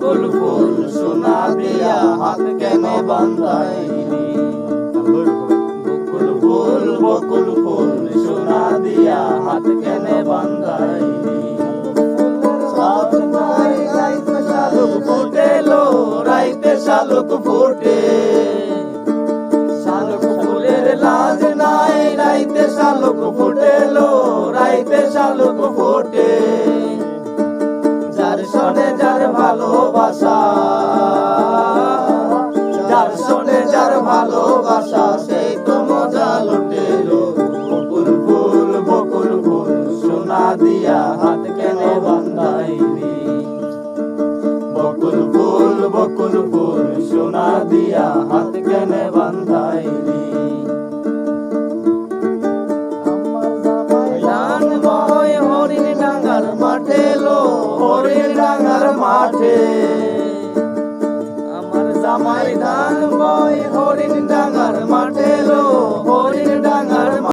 বকুল ফুল সোনা দিয়া হাত কেনে বান্ধাইলি। বকুল ফুল সোনা দিয়া হাত কেনে বান্ধাইলি। রাইতে শালুক ফুটেলো, রাইতে শালুক ফুটে, শালুক ফুলের লাজ নাই, রাইতে শালুক ফুটেলো, রাইতে শালুক ফুটে। যার শোনে যার ভালোবাসা, যার শোনে যার ভালোবাসা, সেই তো মজা লুটেলো। বকুল ফুল সোনা দিয়া হাত কেনে বান্ধাইলি। বকুল ফুল সোনা দিয়া হাত কেনে বান্ধাইলি। ধান বয় হরিণ ডাঙ্গার মাঠে লো, হরিণ ডাঙ্গার মাঠে। আমার জামাই ধান বয় হরিণ ডাঙ্গার